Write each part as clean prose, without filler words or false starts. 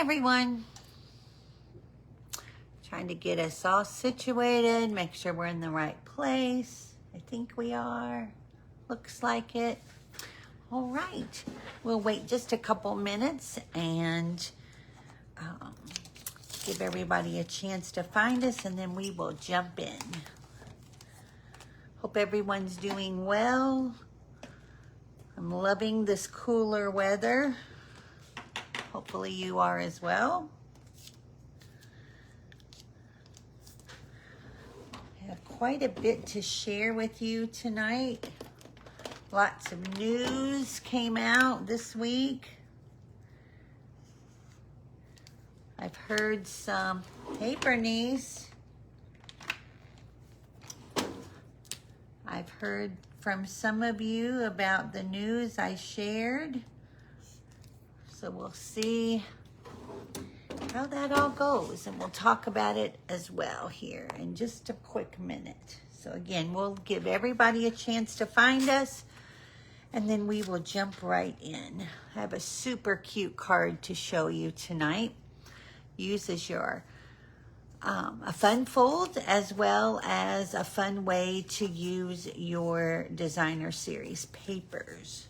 everyone. Trying to get us all situated, make sure we're in the right place. I think we are. Looks like it. All right. We'll wait just a couple minutes and give everybody a chance to find us, and then we will jump in. Hope everyone's doing well. I'm loving this cooler weather. Hopefully you are as well. I have quite a bit to share with you tonight. Lots of news came out this week. I've heard some, hey Bernice. I've heard from some of you about the news I shared. So we'll see how that all goes, and we'll talk about it as well here in just a quick minute. So again, we'll give everybody a chance to find us, and then we will jump right in. I have a super cute card to show you tonight. Uses your a fun fold as well as a fun way to use your designer series papers.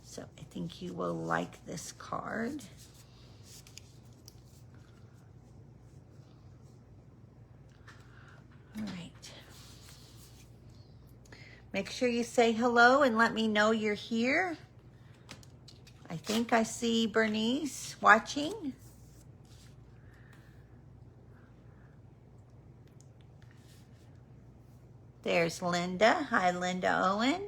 So I think you will like this card. All right. Make sure you say hello and let me know you're here. I think I see Bernice watching. There's Linda. Hi, Linda Owen.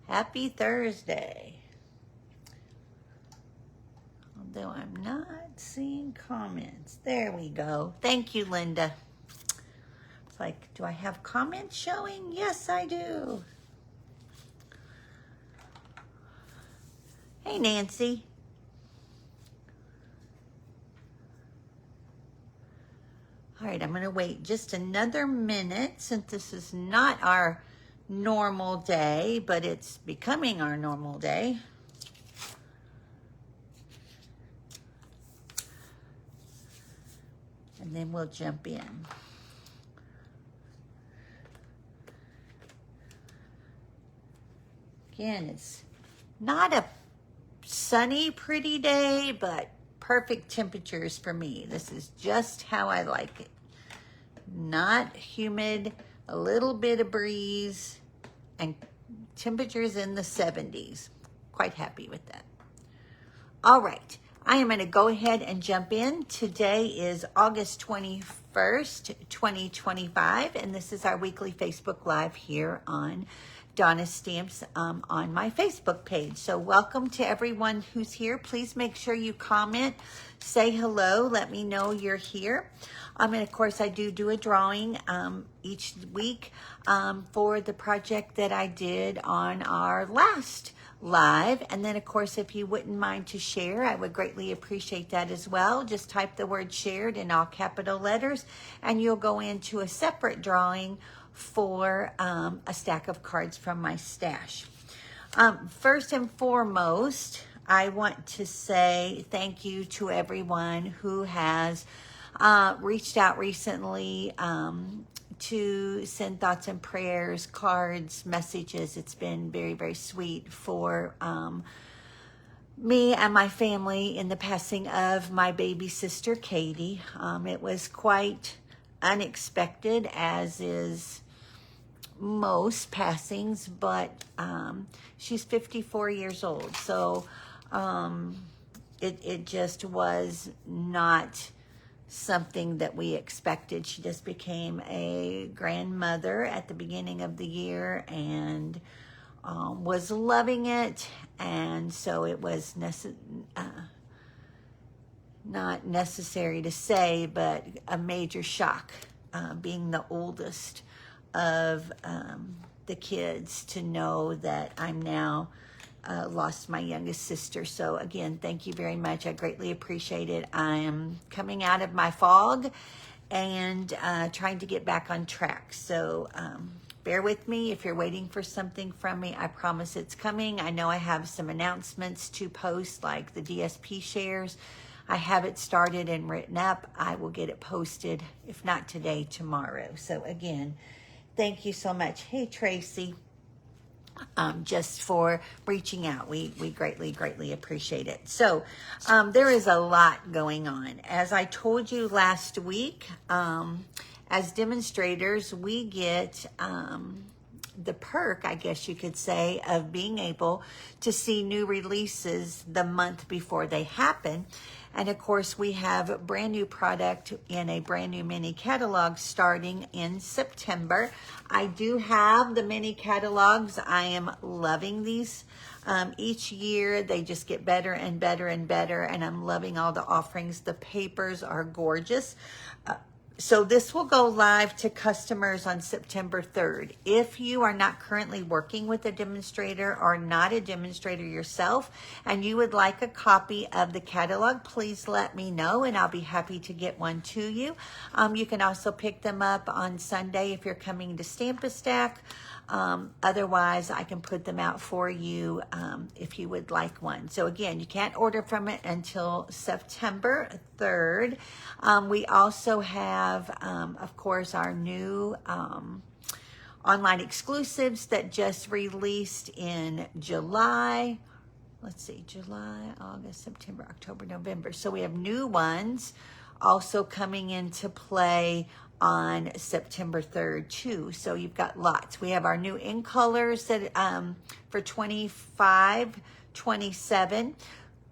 Happy Thursday. Although I'm not seeing comments. There we go. Thank you, Linda. It's like, do I have comments showing? Yes, I do. Hey, Nancy. All right, I'm going to wait just another minute since this is not our normal day, but it's becoming our normal day. And then we'll jump in. Again, it's not a sunny, pretty day, but perfect temperatures for me. This is just how I like it. Not humid, a little bit of breeze, and temperatures in the 70s. Quite happy with that. All right, I am going to go ahead and jump in. Today is August 21st, 2025, and this is our weekly Facebook Live here on Donna Stamps on my Facebook page. So welcome to everyone who's here. Please make sure you comment, say hello, let me know you're here. And of course, I do a drawing each week for the project that I did on our last live. And then, of course, if you wouldn't mind to share, I would greatly appreciate that as well. Just type the word shared in all capital letters, and you'll go into a separate drawing for a stack of cards from my stash. First and foremost, I want to say thank you to everyone who has reached out recently to send thoughts and prayers, cards, messages. It's been very, very sweet for me and my family in the passing of my baby sister, Katie. It was quite unexpected, as is most passings, but she's 54 years old. So it just was not something that we expected. She just became a grandmother at the beginning of the year and was loving it. And so it was not necessary to say, but a major shock, being the oldest of the kids, to know that I'm now lost my youngest sister. So again, thank you very much. I greatly appreciate it. I am coming out of my fog and trying to get back on track. So bear with me if you're waiting for something from me. I promise it's coming. I know I have some announcements to post, like the DSP shares. I have it started and written up. I will get it posted, if not today, tomorrow. So again, thank you so much. Hey, Tracy, just for reaching out. We greatly appreciate it. So there is a lot going on. As I told you last week, as demonstrators, we get the perk, I guess you could say, of being able to see new releases the month before they happen. And of course, we have a brand new product in a brand new mini catalog starting in September. I do have the mini catalogs. I am loving these. Each year, they just get better and better and better. And I'm loving all the offerings. The papers are gorgeous. So this will go live to customers on September 3rd. If you are not currently working with a demonstrator or not a demonstrator yourself and you would like a copy of the catalog, please let me know and I'll be happy to get one to you. You can also pick them up on Sunday if you're coming to Stamp-A-Stack. Otherwise, I can put them out for you if you would like one. So again, you can't order from it until September 3rd. We also have, of course, our new online exclusives that just released in July. Let's see, July, August, September, October, November. So we have new ones also coming into play on September 3rd too. So you've got lots. We have our new in colors that for 25, 27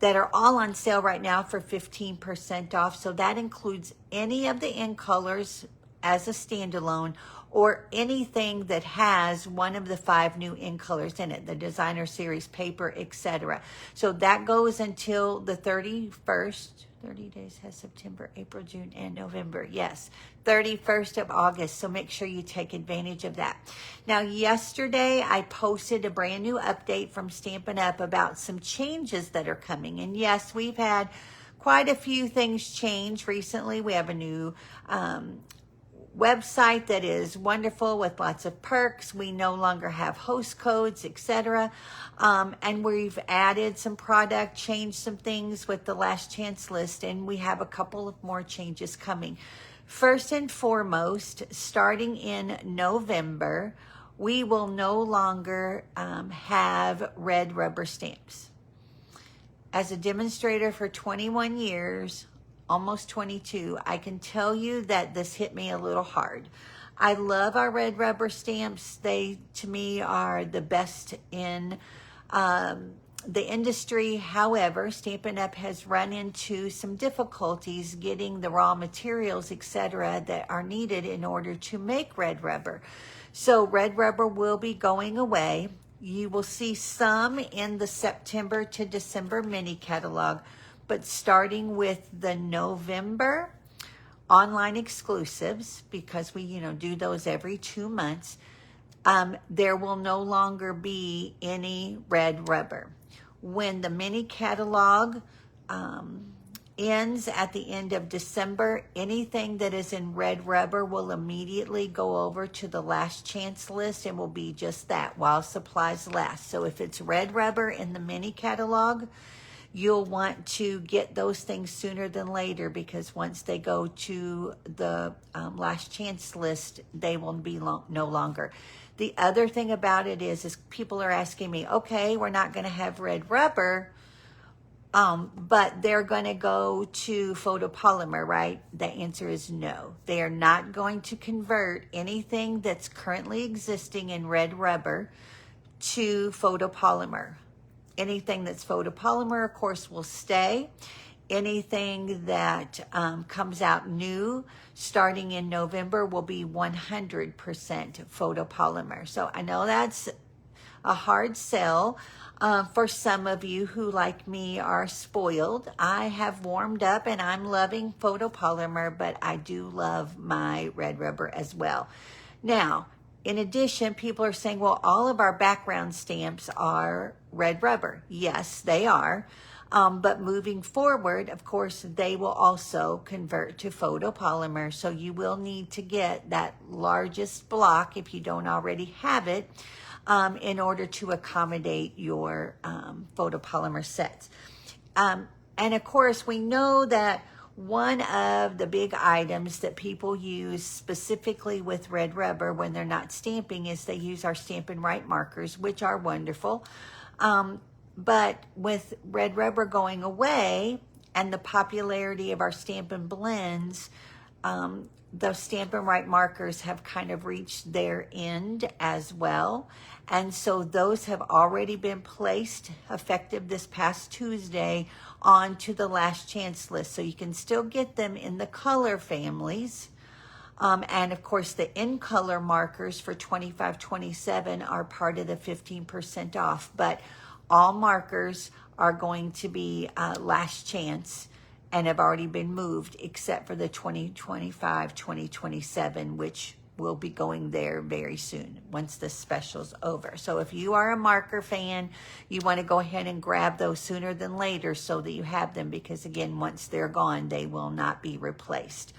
that are all on sale right now for 15% off. So that includes any of the in colors as a standalone or anything that has one of the 5 new in colors in it, the designer series paper, etc. So that goes until the 31st. 30 days has September, April, June, and November. Yes, 31st of August. So make sure you take advantage of that. Now, yesterday I posted a brand new update from Stampin' Up! About some changes that are coming. And yes, we've had quite a few things change recently. We have a new website that is wonderful with lots of perks. We no longer have host codes, etc. And we've added some product, changed some things with the last chance list, and we have a couple of more changes coming. First and foremost, starting in November, we will no longer have red rubber stamps. As a demonstrator for 21 years, almost 22, I can tell you that this hit me a little hard. I love our red rubber stamps. They, to me, are the best in the industry. However, Stampin' Up! Has run into some difficulties getting the raw materials, etc., that are needed in order to make red rubber. So red rubber will be going away. You will see some in the September to December mini catalog, but starting with the November online exclusives, because we, do those every 2 months, there will no longer be any red rubber. When the mini catalog ends at the end of December, anything that is in red rubber will immediately go over to the last chance list and will be just that, while supplies last. So if it's red rubber in the mini catalog, you'll want to get those things sooner than later, because once they go to the last chance list, they will be no longer. The other thing about it is people are asking me, okay, we're not going to have red rubber, but they're going to go to photopolymer, right? The answer is no. They are not going to convert anything that's currently existing in red rubber to photopolymer. Anything that's photopolymer, of course, will stay. Anything that comes out new starting in November will be 100% photopolymer. So I know that's a hard sell for some of you who, like me, are spoiled. I have warmed up and I'm loving photopolymer, but I do love my red rubber as well. Now, in addition, people are saying, well, all of our background stamps are red rubber. Yes, they are. But moving forward, of course, they will also convert to photopolymer. So you will need to get that largest block if you don't already have it, in order to accommodate your photopolymer sets. And of course, we know that one of the big items that people use specifically with red rubber when they're not stamping is they use our Stampin' Right markers, which are wonderful. But with red rubber going away and the popularity of our Stampin' Blends, the Stampin' Right markers have kind of reached their end as well. And so those have already been placed, effective this past Tuesday, onto the last chance list. So you can still get them in the color families. And of course, the in color markers for 25-27 are part of the 15% off. But all markers are going to be last chance and have already been moved, except for the 2025-2027, which will be going there very soon once the special's over. So if you are a marker fan, you want to go ahead and grab those sooner than later so that you have them, because again, once they're gone, they will not be replaced.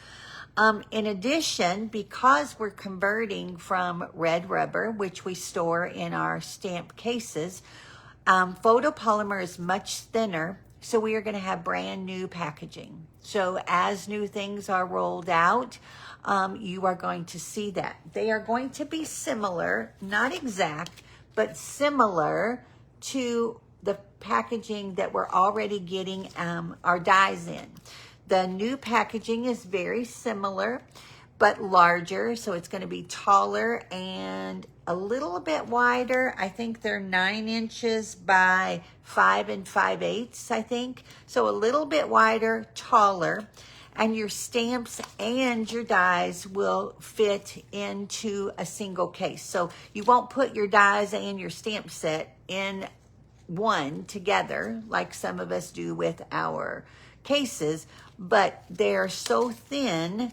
In addition, because we're converting from red rubber, which we store in our stamp cases, photopolymer is much thinner, so we are going to have brand new packaging. So as new things are rolled out, you are going to see that. They are going to be similar, not exact, but similar to the packaging that we're already getting our dies in. The new packaging is very similar, but larger. So it's going to be taller and a little bit wider. I think they're 9 inches by 5 5/8, I think. So a little bit wider, taller. And your stamps and your dies will fit into a single case. So you won't put your dies and your stamp set in one together like some of us do with our cases, but they're so thin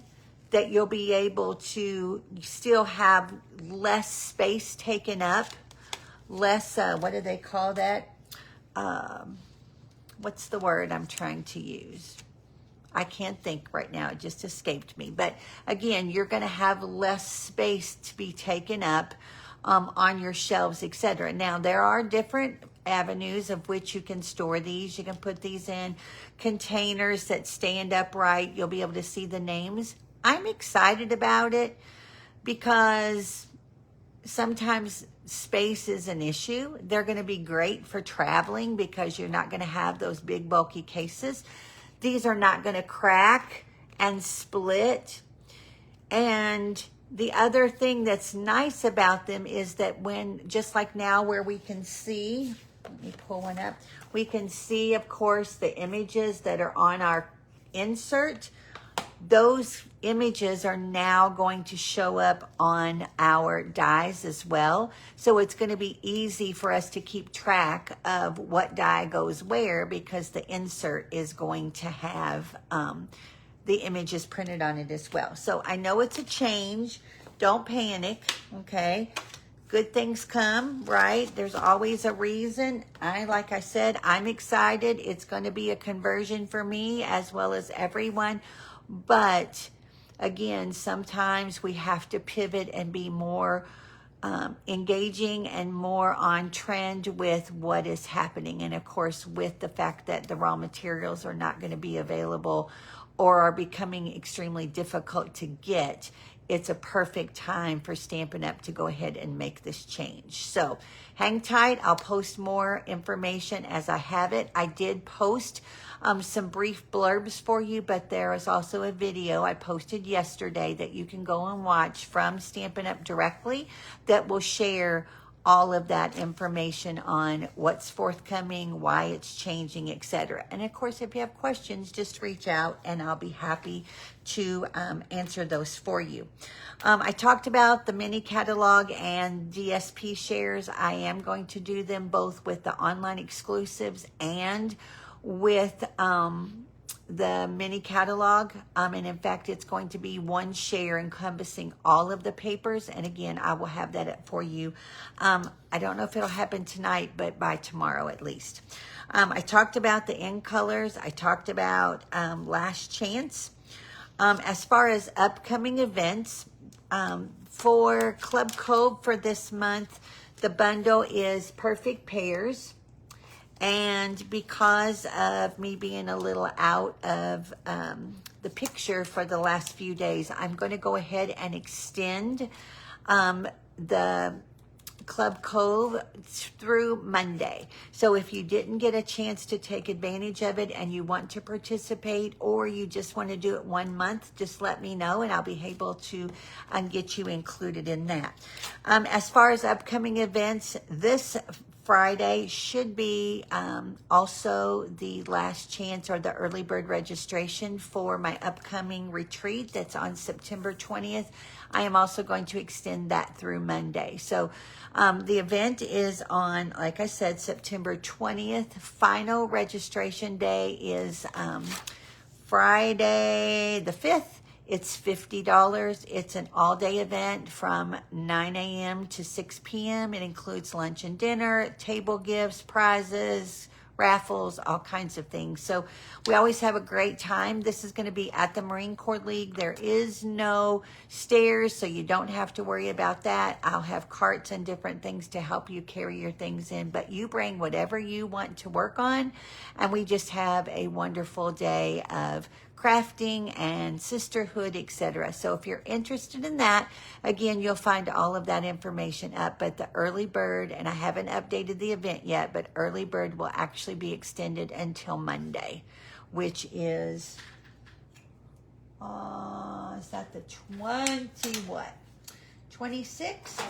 that you'll be able to still have less space taken up, less, what do they call that? What's the word I'm trying to use? I can't think right now, it just escaped me. But again, you're gonna have less space to be taken up on your shelves, etc. Now, there are different avenues of which you can store these. You can put these in containers that stand upright. You'll be able to see the names. I'm excited about it because sometimes space is an issue. They're going to be great for traveling because you're not going to have those big bulky cases. These are not going to crack and split. And the other thing that's nice about them is that when, just like now where we can see, let me pull one up, we can see, of course, the images that are on our insert. Those images are now going to show up on our dies as well. So it's going to be easy for us to keep track of what die goes where because the insert is going to have the images printed on it as well. So I know it's a change. Don't panic, okay? Good things come, right? There's always a reason. Like I said, I'm excited. It's going to be a conversion for me as well as everyone. But again, sometimes we have to pivot and be more engaging and more on trend with what is happening. And of course, with the fact that the raw materials are not going to be available or are becoming extremely difficult to get, it's a perfect time for Stampin' Up! To go ahead and make this change. So hang tight. I'll post more information as I have it. I did post some brief blurbs for you, but there is also a video I posted yesterday that you can go and watch from Stampin' Up! Directly that will share all of that information on what's forthcoming, why it's changing, etc. And of course, if you have questions, just reach out and I'll be happy to answer those for you. I talked about the mini catalog and DSP shares. I am going to do them both with the online exclusives and with the mini catalog. And in fact, it's going to be one share encompassing all of the papers. And again, I will have that up for you. I don't know if it'll happen tonight, but by tomorrow at least. I talked about the end colors. I talked about Last Chance. As far as upcoming events, for Club Cove for this month, the bundle is Perfect Pairs. And because of me being a little out of the picture for the last few days, I'm going to go ahead and extend the Club Cove through Monday. So if you didn't get a chance to take advantage of it and you want to participate, or you just want to do it 1 month, just let me know and I'll be able to get you included in that. As far as upcoming events, this Friday should be also the last chance or the early bird registration for my upcoming retreat that's on September 20th. I am also going to extend that through Monday. So the event is on, like I said, September 20th. Final registration day is Friday the 5th. It's $50. It's an all-day event from 9 a.m. to 6 p.m. It includes lunch and dinner, table gifts, prizes, raffles, all kinds of things. So we always have a great time. This is going to be at the Marine Corps League. There is no stairs, so you don't have to worry about that. I'll have carts and different things to help you carry your things in, but you bring whatever you want to work on, and we just have a wonderful day of crafting and sisterhood, etc. So if you're interested in that, again, you'll find all of that information up. But the early bird, and I haven't updated the event yet, but early bird will actually be extended until Monday, which is that the 26th?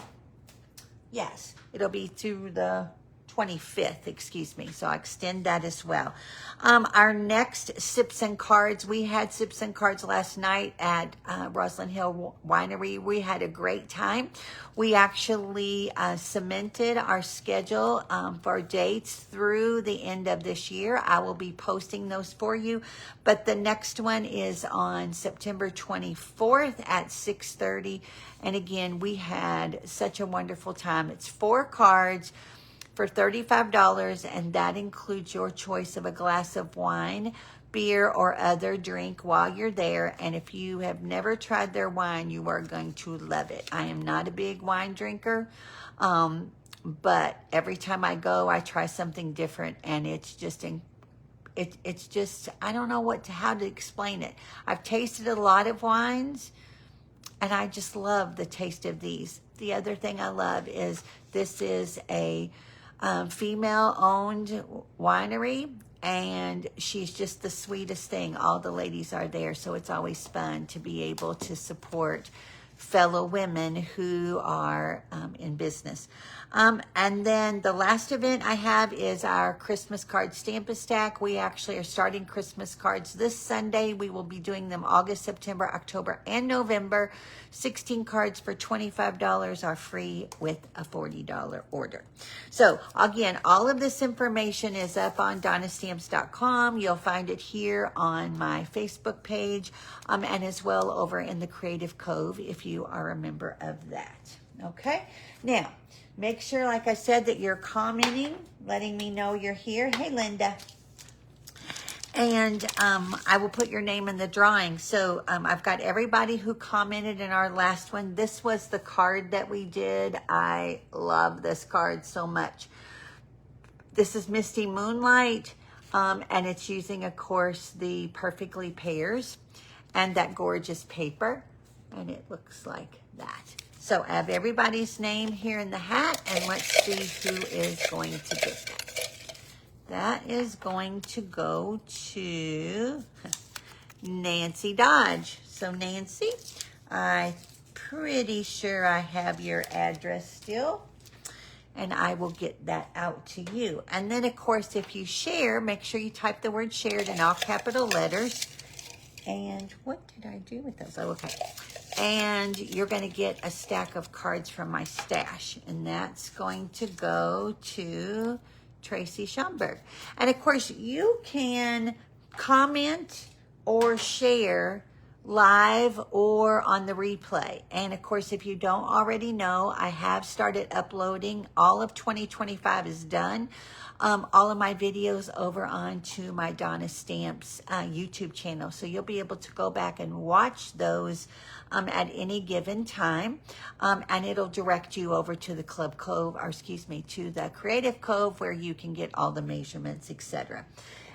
Yes, it'll be through the 25th, excuse me. So I extend that as well. Our next Sips and Cards, we had Sips and Cards last night at Roslyn Hill Winery. We had a great time. We actually cemented our schedule for dates through the end of this year. I will be posting those for you. But the next one is on September 24th at 6:30. And again, we had such a wonderful time. It's 4 cards for $35, and that includes your choice of a glass of wine, beer, or other drink while you're there. And if you have never tried their wine, you are going to love it. I am not a big wine drinker, but every time I go, I try something different, and it's just I don't know how to explain it. I've tasted a lot of wines, and I just love the taste of these. The other thing I love is this is a female-owned winery, and she's just the sweetest thing. All the ladies are there, so it's always fun to be able to support fellow women who are in business. And then the last event I have is our Christmas card Stamp-A-Stack. We actually are starting Christmas cards this Sunday. We will be doing them August, September, October, and November. 16 cards for $25 are free with a $40 order. So again, all of this information is up on DonnaStamps.com. You'll find it here on my Facebook page, and as well over in the Creative Cove if you are a member of that. Okay, now make sure, like I said, that you're commenting, letting me know you're here. Hey, Linda. And I will put your name in the drawing. So I've got everybody who commented in our last one. This was the card that we did. I love this card so much. This is Misty Moonlight, and it's using, of course, the Perfectly Pairs and that gorgeous paper. And it looks like that. So I have everybody's name here in the hat, and let's see who is going to get that. That is going to go to Nancy Dodge. So Nancy, I'm pretty sure I have your address still, and I will get that out to you. And then, of course, if you share, make sure you type the word shared in all capital letters. And what did I do with those? Oh, okay. And you're going to get a stack of cards from my stash, and that's going to go to Tracy Schomburg. And of course, you can comment or share live or on the replay. And of course, if you don't already know, I have started uploading. All of 2025 is done. All of my videos over onto my Donna Stamps YouTube channel. So you'll be able to go back and watch those at any given time. And it'll direct you over to the Club Cove, or excuse me, to the Creative Cove, where you can get all the measurements, etc.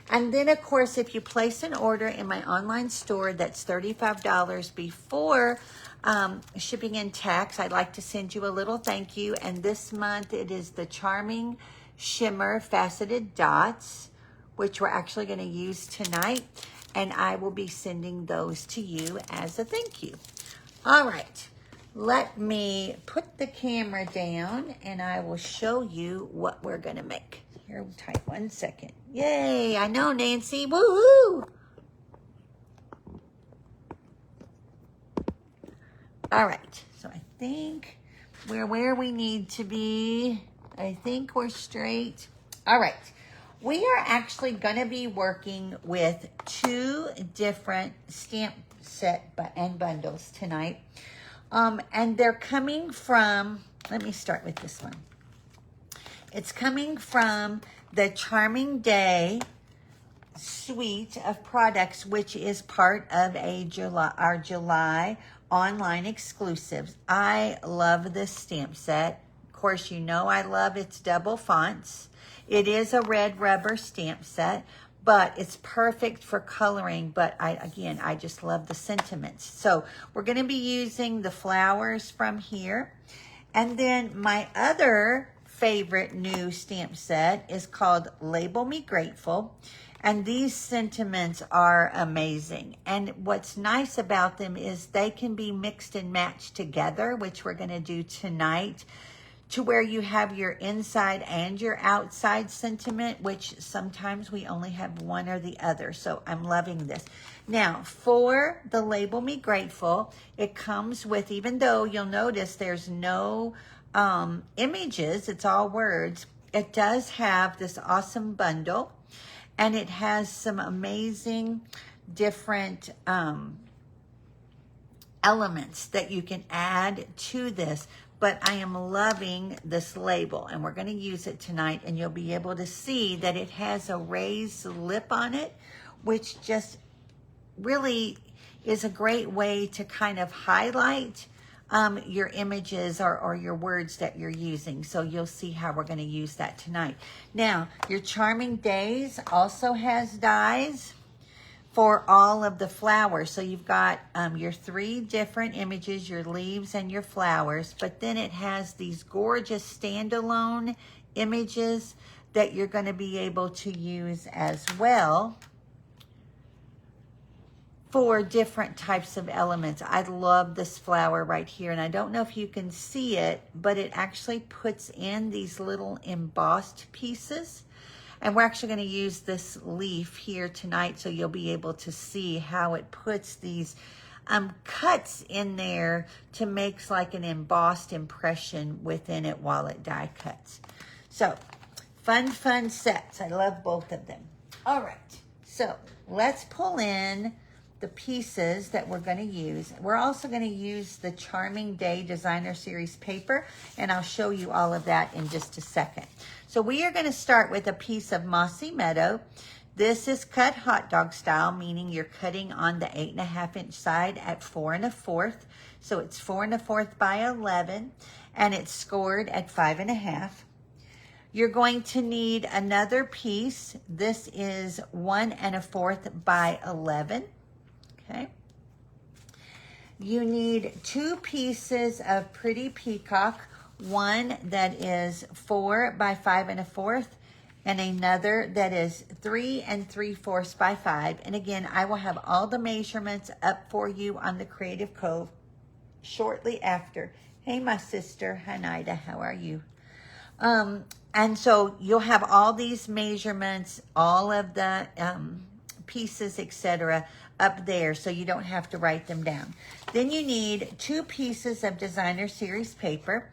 And then, of course, if you place an order in my online store that's $35 before shipping and tax, I'd like to send you a little thank you. And this month, it is the Charming Shimmer Faceted Dots, which we're actually going to use tonight. And I will be sending those to you as a thank you. All right. Let me put the camera down, and I will show you what we're going to make. Here, type 1 second. Yay, I know, Nancy. Woohoo! All right, so I think we're where we need to be. I think we're straight. All right, we are actually going to be working with 2 different stamp set and bundles tonight. And they're coming from, let me start with this one. It's coming from the Charming Day suite of products, which is part of our July online exclusives. I love this stamp set. Of course, you know I love its double fonts. It is a red rubber stamp set, but it's perfect for coloring. But I just love the sentiments. So we're going to be using the flowers from here. And then my other favorite new stamp set is called Label Me Grateful, and these sentiments are amazing. And what's nice about them is they can be mixed and matched together, which we're going to do tonight, to where you have your inside and your outside sentiment, which sometimes we only have one or the other. So I'm loving this. Now, for the Label Me Grateful, it comes with, even though you'll notice there's no images, it's all words, it does have this awesome bundle, and it has some amazing different elements that you can add to this. But I am loving this label, and we're going to use it tonight, and you'll be able to see that it has a raised lip on it, which just really is a great way to kind of highlight your images or your words that you're using. So you'll see how we're going to use that tonight. Now, your Charming Days also has dies for all of the flowers. So you've got your 3 different images, your leaves and your flowers, but then it has these gorgeous standalone images that you're going to be able to use as well for different types of elements. I love this flower right here, and I don't know if you can see it, but it actually puts in these little embossed pieces. And we're actually going to use this leaf here tonight, so you'll be able to see how it puts these cuts in there to make like an embossed impression within it while it die cuts. So fun sets. I love both of them. All right, so let's pull in the pieces that we're going to use. We're also going to use the Charming Day Designer Series paper, and I'll show you all of that in just a second. So we are going to start with a piece of Mossy Meadow. This is cut hot dog style, meaning you're cutting on the 8.5 inch side at 4 1/4. So it's 4 1/4 by 11, and it's scored at 5.5. You're going to need another piece. This is 1 1/4 by 11. Okay. You need 2 pieces of Pretty Peacock, one that is 4 by 5 1/4, and another that is 3 3/4 by 5. And again, I will have all the measurements up for you on the Creative Cove shortly after. Hey, my sister, Hanida, how are you? And so you'll have all these measurements, all of the pieces, etc., up there, so you don't have to write them down. Then you need 2 pieces of Designer Series paper.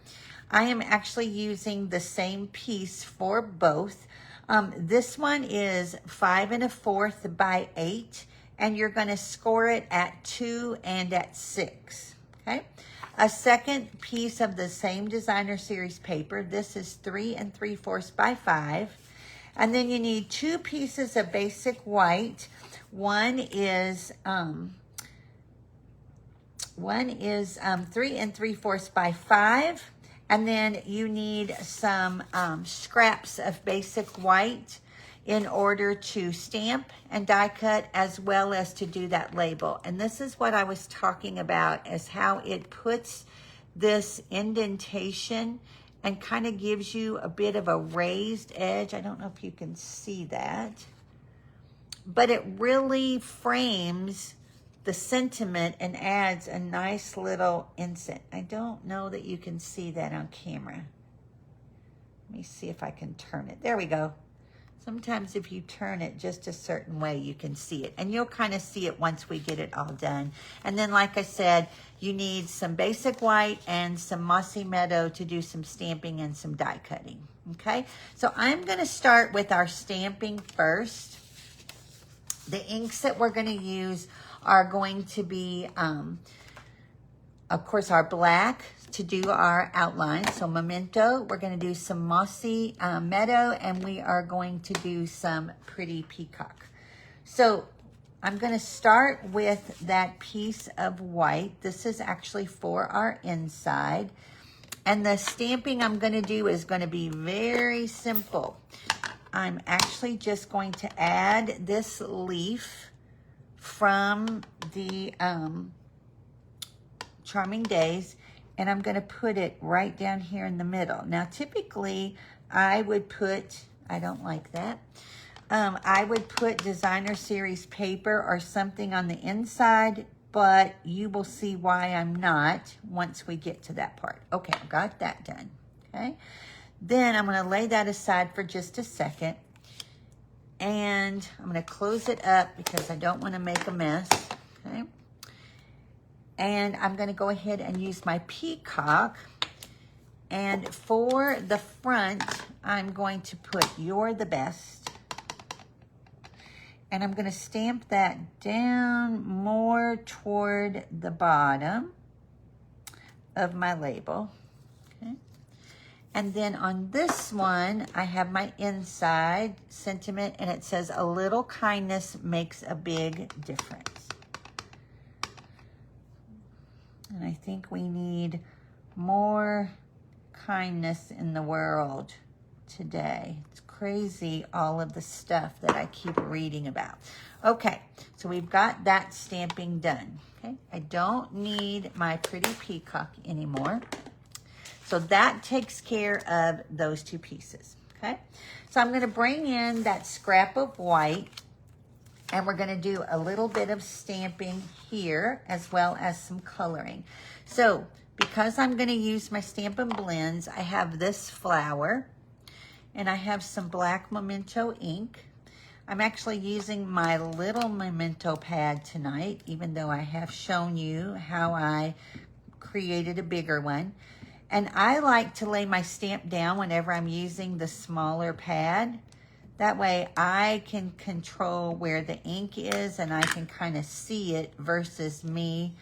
I am actually using the same piece for both. This one is 5 1/4 by 8, and you're going to score it at 2 and at 6. Okay. A second piece of the same designer series paper. This is 3 3/4 by 5. And then you need 2 pieces of basic white. One is 3 3/4 by 5. And then you need some scraps of basic white in order to stamp and die cut, as well as to do that label. And this is what I was talking about, as how it puts this indentation and kind of gives you a bit of a raised edge. I don't know if you can see that, but it really frames the sentiment and adds a nice little accent. I don't know that you can see that on camera. Let me see if I can turn it. There we go. Sometimes if you turn it just a certain way, you can see it. And you'll kind of see it once we get it all done. And then, like I said, you need some basic white and some Mossy Meadow to do some stamping and some die cutting. Okay, so I'm going to start with our stamping first. The inks that we're going to use are going to be, of course, our black to do our outline. So Memento, we're going to do some Mossy Meadow, and we are going to do some Pretty Peacock. So I'm going to start with that piece of white. This is actually for our inside. And the stamping I'm going to do is going to be very simple. I'm actually just going to add this leaf from the Charming Days, and I'm going to put it right down here in the middle. Now, typically, I would put, I don't like that, I would put designer series paper or something on the inside, but you will see why I'm not once we get to that part. Okay, I got that done, okay? Then I'm going to lay that aside for just a second. And I'm going to close it up because I don't want to make a mess, okay? And I'm going to go ahead and use my peacock. And for the front, I'm going to put You're the Best. And I'm going to stamp that down more toward the bottom of my label. Okay. And then on this one, I have my inside sentiment, and it says, a little kindness makes a big difference. And I think we need more kindness in the world today. It's crazy, all of the stuff that I keep reading about. Okay, so we've got that stamping done. Okay, I don't need my Pretty Peacock anymore. So that takes care of those 2 pieces, okay? So I'm going to bring in that scrap of white, and we're going to do a little bit of stamping here as well as some coloring. So because I'm going to use my Stampin' Blends, I have this flower, and I have some black Memento ink. I'm actually using my little Memento pad tonight, even though I have shown you how I created a bigger one. And I like to lay my stamp down whenever I'm using the smaller pad. That way I can control where the ink is, and I can kind of see it versus me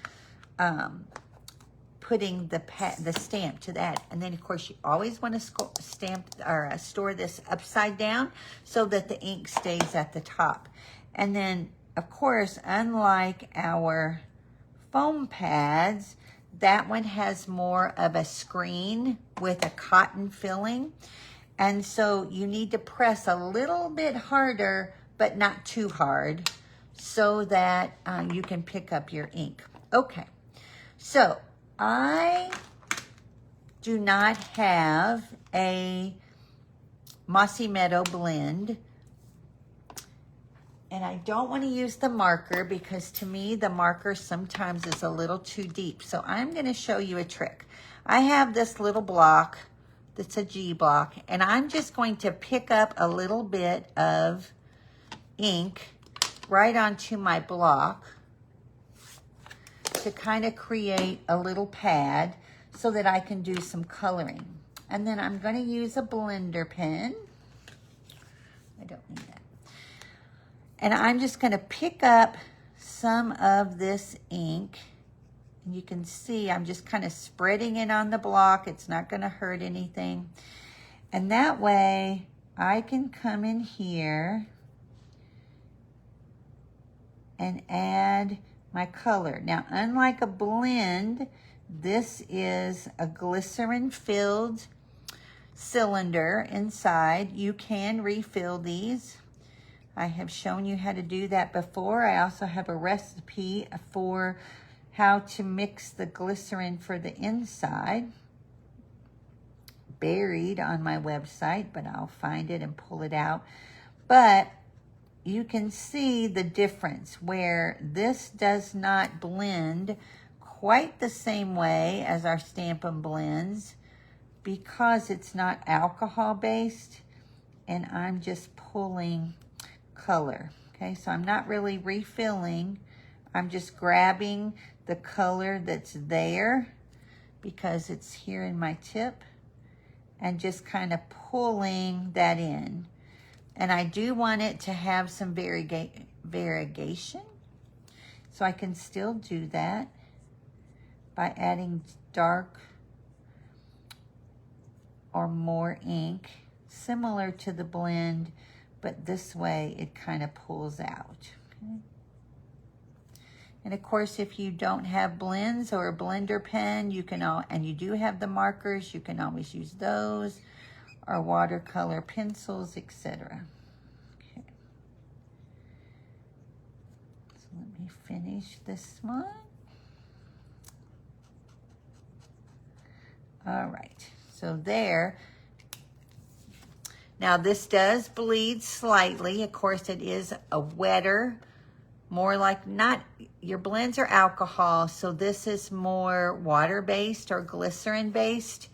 putting the stamp to that. And then, of course, you always want to stamp or store this upside down so that the ink stays at the top. And then, of course, unlike our foam pads, that one has more of a screen with a cotton filling. And so you need to press a little bit harder, but not too hard, so that you can pick up your ink. Okay, so I do not have a Mossy Meadow blend. And I don't want to use the marker because to me the marker sometimes is a little too deep. So I'm going to show you a trick. I have this little block that's a G block, and I'm just going to pick up a little bit of ink right onto my block to kind of create a little pad so that I can do some coloring. And then I'm going to use a blender pen I don't need that. And I'm just going to pick up some of this ink. And you can see I'm just kind of spreading it on the block. It's not going to hurt anything. And that way I can come in here and add my color. Now, unlike a blend, this is a glycerin-filled cylinder inside. You can refill these. I have shown you how to do that before. I also have a recipe for how to mix the glycerin for the inside buried on my website, but I'll find it and pull it out. But you can see the difference where this does not blend quite the same way as our Stampin' Blends because it's not alcohol based, and I'm just pulling color. Okay, so I'm not really refilling. I'm just grabbing the color that's there because it's here in my tip and just kind of pulling that in. And I do want it to have some variegation, so I can still do that by adding dark or more ink, similar to the blend, but this way it kind of pulls out. Okay? And of course, if you don't have blends or a blender pen, you can and you do have the markers, you can always use those, or watercolor pencils, etc. Okay. So let me finish this one. All right, so there. Now this does bleed slightly. Of course, it is a wetter, more like not, your blends are alcohol, so this is more water-based or glycerin-based.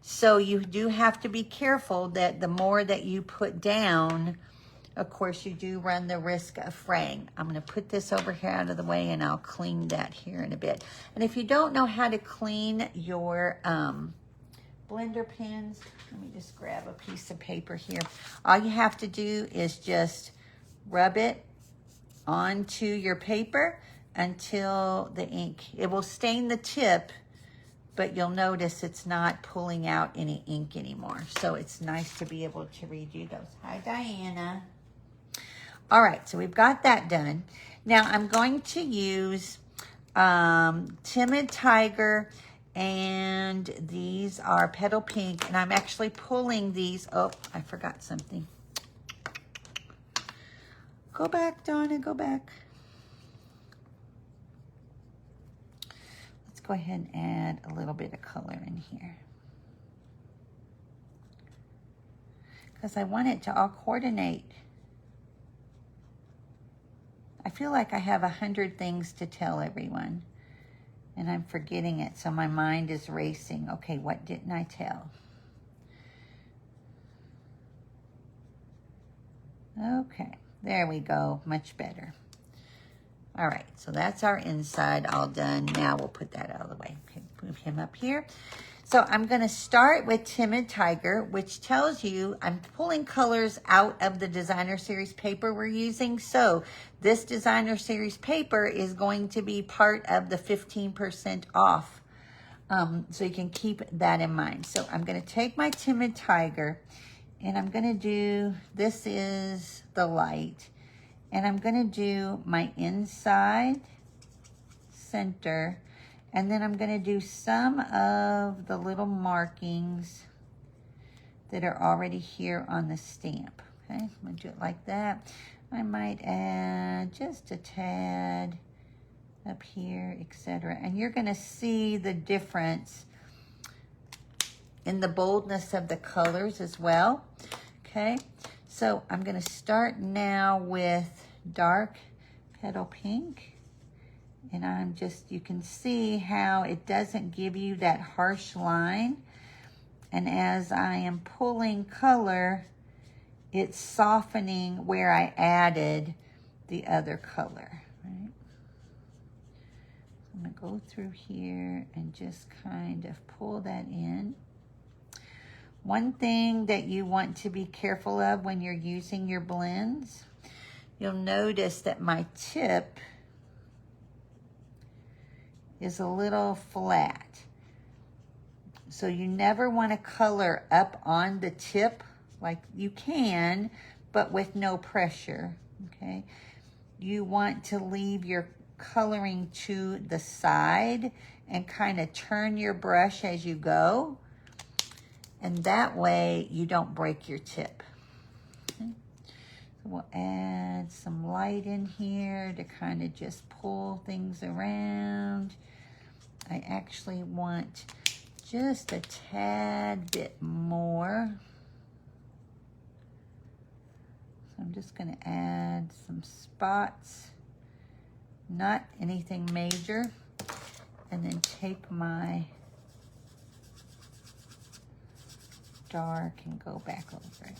So you do have to be careful that the more that you put down, of course, you do run the risk of fraying. I'm going to put this over here out of the way, and I'll clean that here in a bit. And if you don't know how to clean your blender pens, let me just grab a piece of paper here. All you have to do is just rub it onto your paper until the ink, it will stain the tip, but you'll notice it's not pulling out any ink anymore. So it's nice to be able to redo those. Hi, Diana. All right, so we've got that done. Now I'm going to use Timid Tiger, and these are Petal Pink, and I'm actually pulling these. Oh, I forgot something. Go back, Donna, go back. Let's go ahead and add a little bit of color in here, because I want it to all coordinate. I feel like I have 100 things to tell everyone, and I'm forgetting it, so my mind is racing. Okay, what didn't I tell? Okay, there we go, much better. All right, so that's our inside all done. Now we'll put that out of the way. Okay, move him up here. So I'm gonna start with Timid Tiger, which tells you I'm pulling colors out of the Designer Series paper we're using. So this Designer Series paper is going to be part of the 15% off. So you can keep that in mind. So I'm gonna take my Timid Tiger, and I'm gonna do, this is the light, and I'm gonna do my inside center, and then I'm gonna do some of the little markings that are already here on the stamp. Okay, I'm gonna do it like that. I might add just a tad up here, etc. And you're gonna see the difference in the boldness of the colors as well. Okay, so I'm gonna start now with dark Petal Pink. And I'm just, you can see how it doesn't give you that harsh line. And as I am pulling color, it's softening where I added the other color, right? I'm gonna go through here and just kind of pull that in. One thing that you want to be careful of when you're using your blends, you'll notice that my tip is a little flat. So you never want to color up on the tip, like you can, but with no pressure, okay? You want to leave your coloring to the side and kind of turn your brush as you go. And that way you don't break your tip. Okay. So we'll add some light in here to kind of just pull things around. I actually want just a tad bit more. So I'm just going to add some spots, not anything major, and then take my dark and go back over it.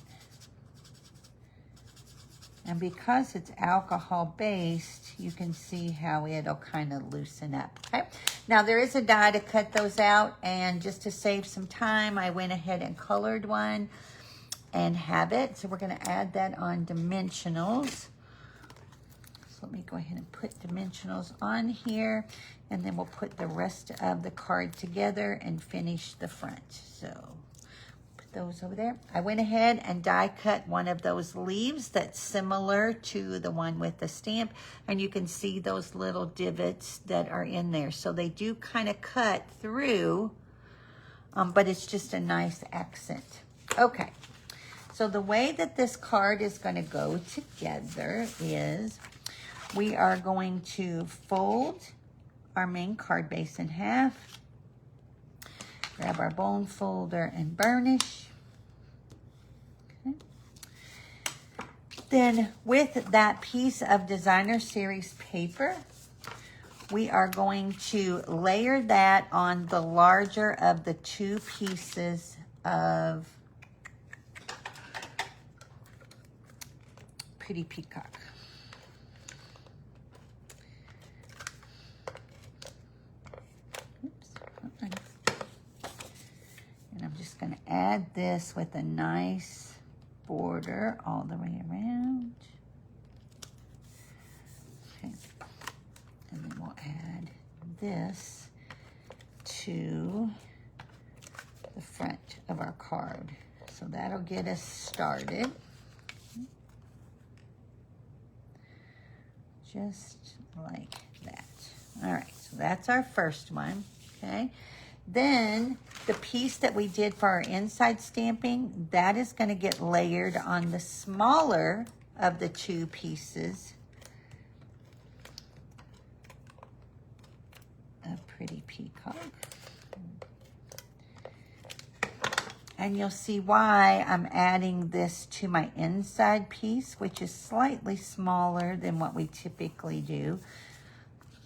And because it's alcohol based, you can see how it'll kind of loosen up, okay? Now there is a die to cut those out, and just to save some time, I went ahead and colored one and have it. So we're gonna add that on dimensionals. So let me go ahead and put dimensionals on here, and then we'll put the rest of the card together and finish the front. So put those over there. I went ahead and die cut one of those leaves that's similar to the one with the stamp, and you can see those little divots that are in there. So they do kind of cut through, but it's just a nice accent. Okay, so the way that this card is going to go together is we are going to fold our main card base in half, grab our bone folder and burnish. Okay. Then with that piece of Designer Series paper, we are going to layer that on the larger of the two pieces of Pretty Peacock. And I'm just going to add this with a nice border all the way around. Okay. And then we'll add this to the front of our card. So that'll get us started. Just like that. All right, so that's our first one, okay? Then the piece that we did for our inside stamping, that is going to get layered on the smaller of the two pieces of Pretty Peacock. And you'll see why I'm adding this to my inside piece, which is slightly smaller than what we typically do.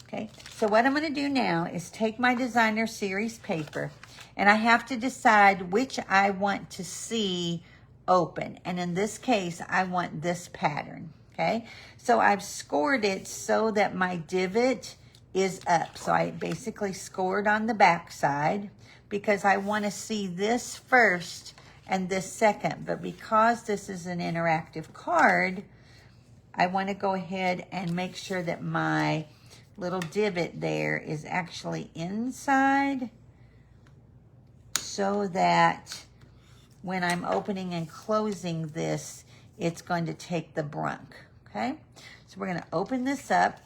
Okay, so what I'm going to do now is take my Designer Series paper, and I have to decide which I want to see open. And in this case, I want this pattern, okay? So I've scored it so that my divot is up. So I basically scored on the back side because I want to see this first and this second. But because this is an interactive card, I want to go ahead and make sure that my little divot there is actually inside, so that when I'm opening and closing this, it's going to take the brunt, okay? So we're going to open this up,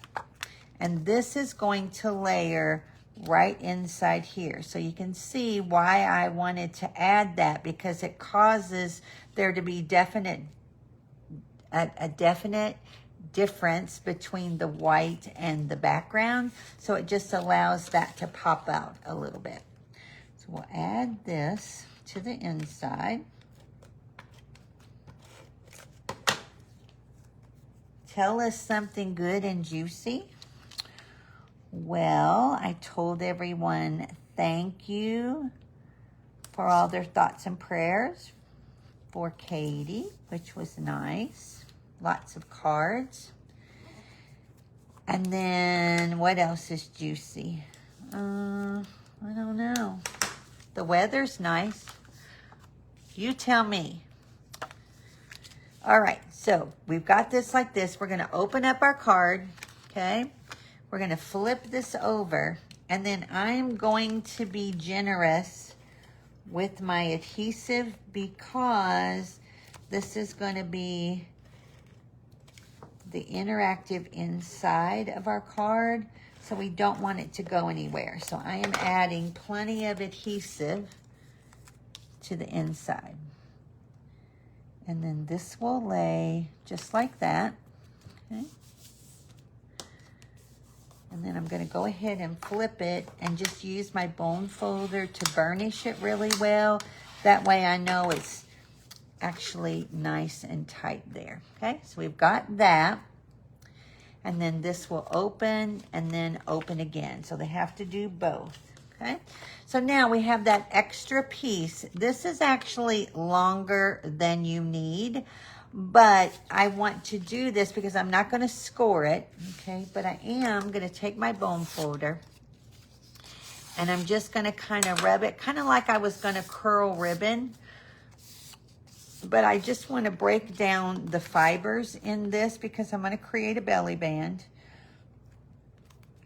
and this is going to layer right inside here. So you can see why I wanted to add that, because it causes there to be a definite difference between the white and the background. So it just allows that to pop out a little bit. So we'll add this to the inside. Tell us something good and juicy. Well, I told everyone thank you for all their thoughts and prayers for Katie, which was nice. Lots of cards. And then what else is juicy? I don't know. The weather's nice. You tell me. All right, so we've got this like this. We're going to open up our card, okay? We're going to flip this over, and then I'm going to be generous with my adhesive because this is going to be the interactive inside of our card, so we don't want it to go anywhere. So I am adding plenty of adhesive to the inside. And then this will lay just like that, okay? And then I'm going to go ahead and flip it and just use my bone folder to burnish it really well. That way I know it's actually nice and tight there, okay? So we've got that. And then this will open and then open again. So they have to do both, okay? So now we have that extra piece. This is actually longer than you need, but I want to do this because I'm not going to score it, okay? But I am going to take my bone folder and I'm just going to kind of rub it, kind of like I was going to curl ribbon. But I just want to break down the fibers in this because I'm going to create a belly band.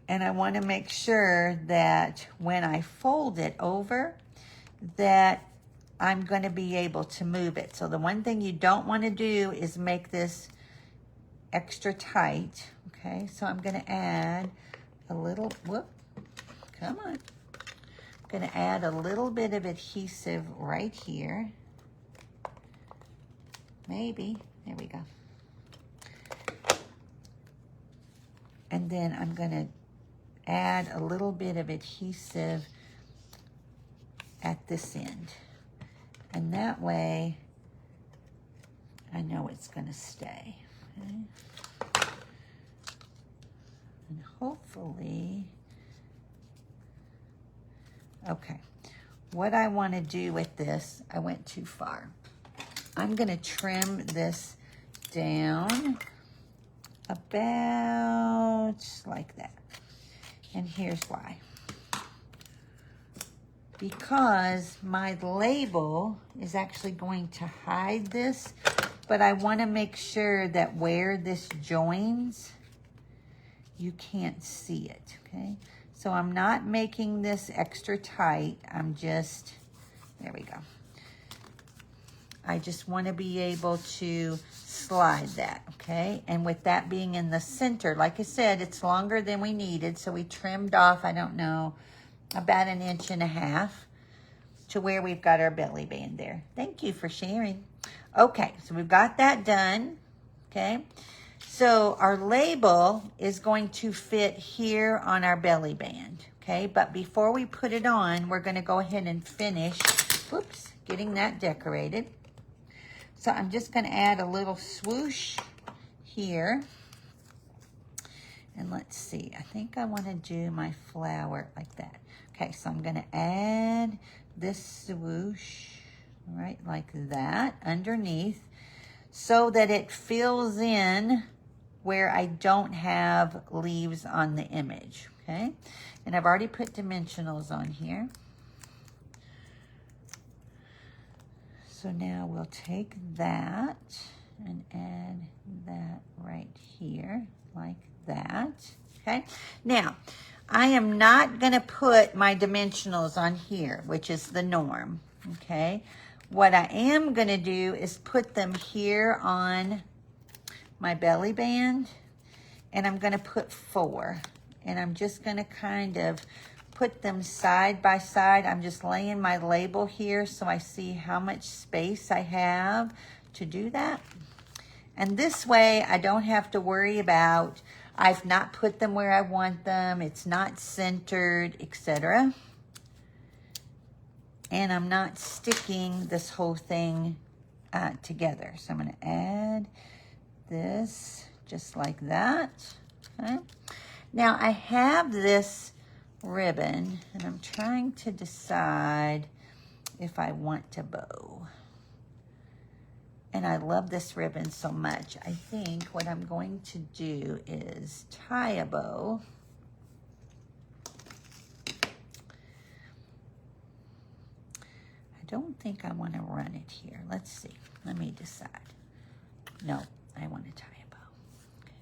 And I want to make sure that when I fold it over, that I'm going to be able to move it. So the one thing you don't want to do is make this extra tight. Okay, so I'm going to add a little, whoop, come on. I'm going to add a little bit of adhesive right here. Maybe, there we go. And then I'm going to add a little bit of adhesive at this end. And that way, I know it's going to stay. Okay? And hopefully, okay. What I want to do with this, I went too far. I'm going to trim this down about like that. And here's why. Because my label is actually going to hide this, but I want to make sure that where this joins, you can't see it, okay? So I'm not making this extra tight. I'm just, there we go. I just want to be able to slide that, okay? And with that being in the center, like I said, it's longer than we needed, so we trimmed off, I don't know, about 1.5 inches to where we've got our belly band there. Thank you for sharing. Okay, so we've got that done, okay? So our label is going to fit here on our belly band, okay? But before we put it on, we're going to go ahead and finish, whoops, getting that decorated. So I'm just going to add a little swoosh here. And let's see, I think I want to do my flower like that. Okay, so I'm going to add this swoosh right like that underneath so that it fills in where I don't have leaves on the image, okay? And I've already put dimensionals on here. So now we'll take that and add that right here, like that, okay? Now, I am not gonna put my dimensionals on here, which is the norm, okay? What I am gonna do is put them here on my belly band, and I'm gonna put 4. And I'm just gonna kind of put them side by side. I'm just laying my label here so I see how much space I have to do that. And this way I don't have to worry about, I've not put them where I want them, it's not centered, etc. And I'm not sticking this whole thing together. So I'm gonna add this just like that, okay? Now I have this ribbon, and I'm trying to decide if I want to bow. And I love this ribbon so much. I think what I'm going to do is tie a bow. I don't think I want to run it here. Let's see. Let me decide. No, I want to tie a bow. Okay.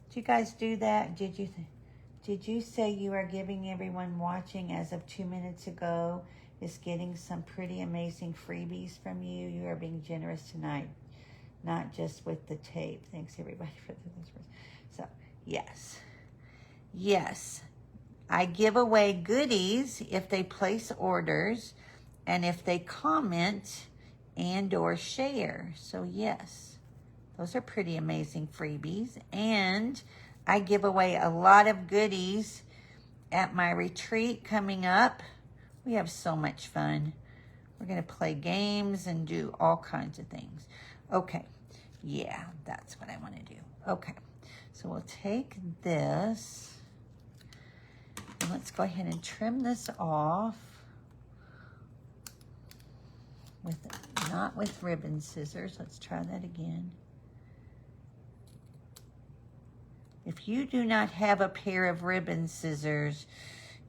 Did you guys do that? Did you say you are giving everyone watching as of 2 minutes ago is getting some pretty amazing freebies from you? You are being generous tonight, not just with the tape. Thanks everybody for this. So, yes. Yes. I give away goodies if they place orders and if they comment and or share. So yes, those are pretty amazing freebies. And I give away a lot of goodies at my retreat coming up. We have so much fun. We're going to play games and do all kinds of things. Okay. Yeah, that's what I want to do. Okay. So we'll take this. And let's go ahead and trim this off. Not with ribbon scissors. Let's try that again. If you do not have a pair of ribbon scissors,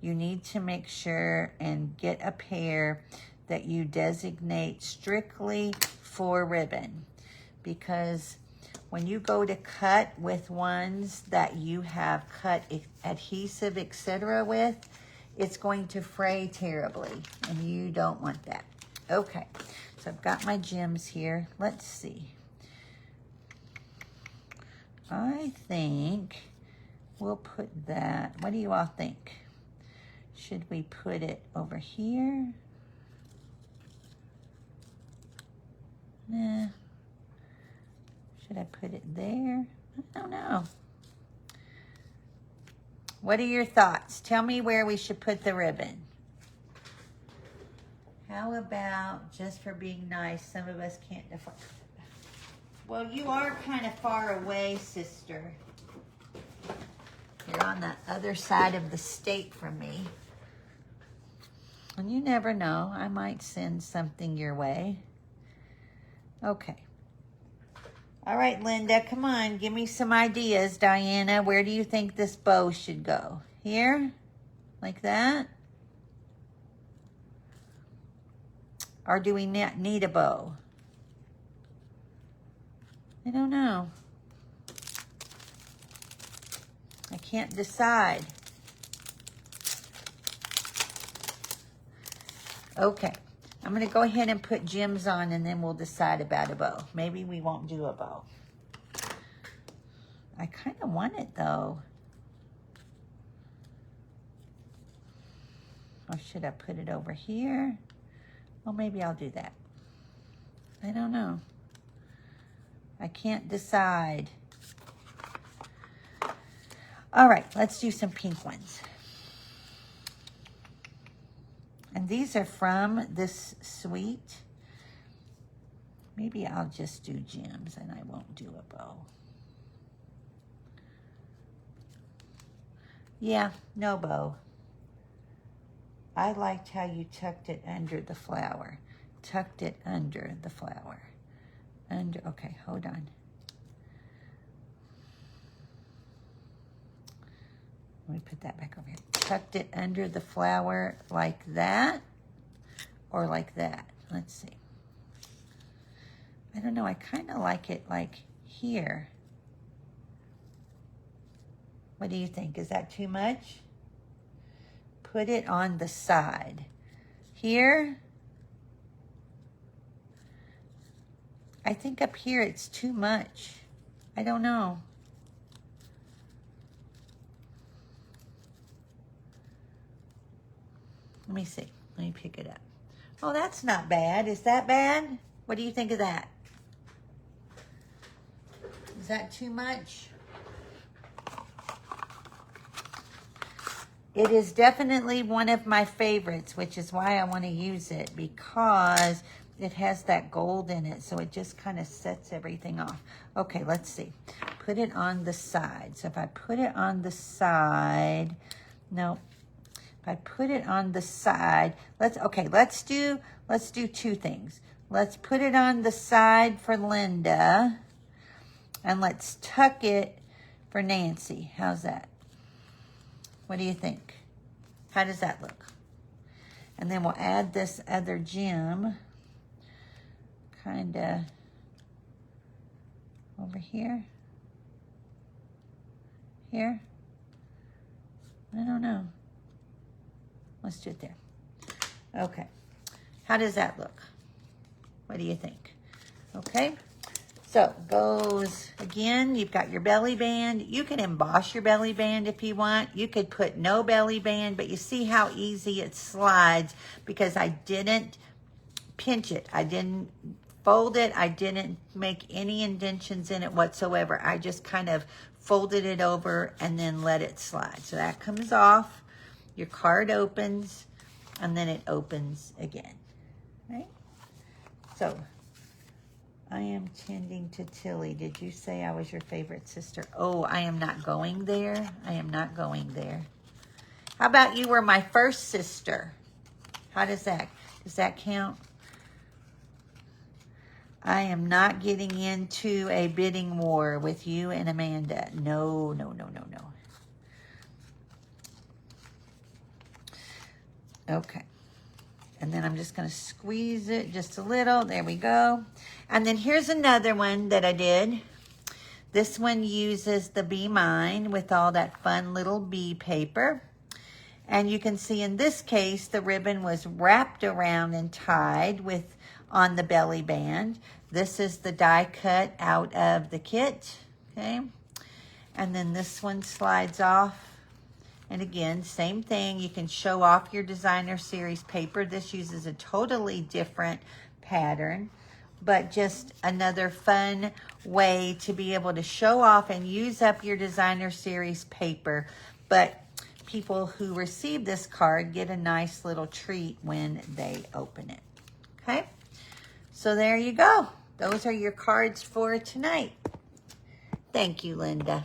you need to make sure and get a pair that you designate strictly for ribbon. Because when you go to cut with ones that you have cut adhesive, etc. with, it's going to fray terribly, and you don't want that. Okay, so I've got my gems here. Let's see. I think we'll put that. What do you all think? Should we put it over here? Nah. Should I put it there? I don't know. What are your thoughts? Tell me where we should put the ribbon. How about, just for being nice, some of us can't afford. Well, you are kind of far away, sister. You're on the other side of the state from me. And you never know. I might send something your way. Okay. All right, Linda, come on. Give me some ideas. Diana, where do you think this bow should go? Here? Like that? Or do we need a bow? I don't know. I can't decide. Okay. I'm going to go ahead and put gems on, and then we'll decide about a bow. Maybe we won't do a bow. I kind of want it, though. Or should I put it over here? Well, maybe I'll do that. I don't know. I can't decide. All right, let's do some pink ones. And these are from this suite. Maybe I'll just do gems and I won't do a bow. Yeah, no bow. I liked how you tucked it under the flower. Tucked it under the flower. Okay, hold on. Let me put that back over here. Tucked it under the flower like that or like that. Let's see. I don't know. I kind of like it like here. What do you think? Is that too much? Put it on the side. Here. I think up here it's too much. I don't know. Let me see. Let me pick it up. Oh, that's not bad. Is that bad? What do you think of that? Is that too much? It is definitely one of my favorites, which is why I want to use it, because it has that gold in it, so it just kind of sets everything off. Okay, let's see. Put it on the side. So if I put it on the side, no. If I put it on the side, let's do two things. Let's put it on the side for Linda, and let's tuck it for Nancy. How's that? What do you think? How does that look? And then we'll add this other gem kind of over here. Here. I don't know. Let's do it there. Okay. How does that look? What do you think? Okay. So goes again, you've got your belly band. You can emboss your belly band if you want. You could put no belly band, but you see how easy it slides because I didn't pinch it. I didn't fold it. I didn't make any indentions in it whatsoever. I just kind of folded it over and then let it slide. So that comes off. Your card opens and then it opens again, right? So I am tending to Tilly. Did you say I was your favorite sister? Oh, I am not going there. I am not going there. How about you were my first sister? How does that count? I am not getting into a bidding war with you and Amanda. No, no, no, no, no. Okay. And then I'm just going to squeeze it just a little. There we go. And then here's another one that I did. This one uses the Be Mine with all that fun little bee paper. And you can see in this case, the ribbon was wrapped around and tied on the belly band. This is the die cut out of the kit, okay? And then this one slides off. And again, same thing. You can show off your designer series paper. This uses a totally different pattern, but just another fun way to be able to show off and use up your designer series paper. But people who receive this card get a nice little treat when they open it. Okay? So there you go. Those are your cards for tonight. Thank you, Linda.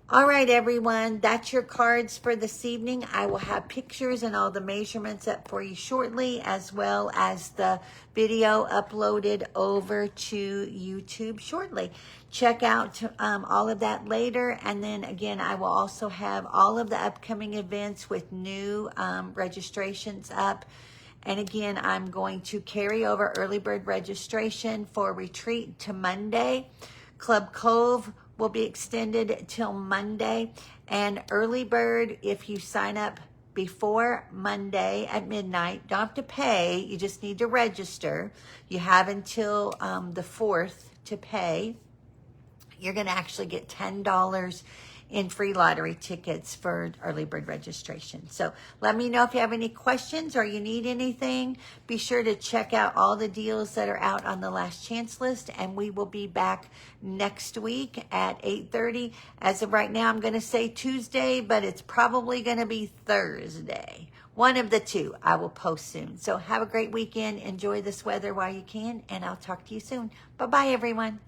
All right, everyone, that's your cards for this evening. I will have pictures and all the measurements up for you shortly, as well as the video uploaded over to YouTube shortly. Check out all of that later. And then again, I will also have all of the upcoming events with new registrations up. And again, I'm going to carry over early bird registration for retreat to Monday. Club Cove will be extended till Monday. And early bird, if you sign up before Monday at midnight, don't have to pay. You just need to register. You have until the 4th to pay. You're going to actually get $10 in free lottery tickets for early bird registration. So let me know if you have any questions or you need anything. Be sure to check out all the deals that are out on the last chance list, and we will be back next week at 8:30. As of right now, I'm going to say Tuesday, but it's probably going to be Thursday. One of the two I will post soon. So have a great weekend. Enjoy this weather while you can, and I'll talk to you soon. Bye-bye, everyone.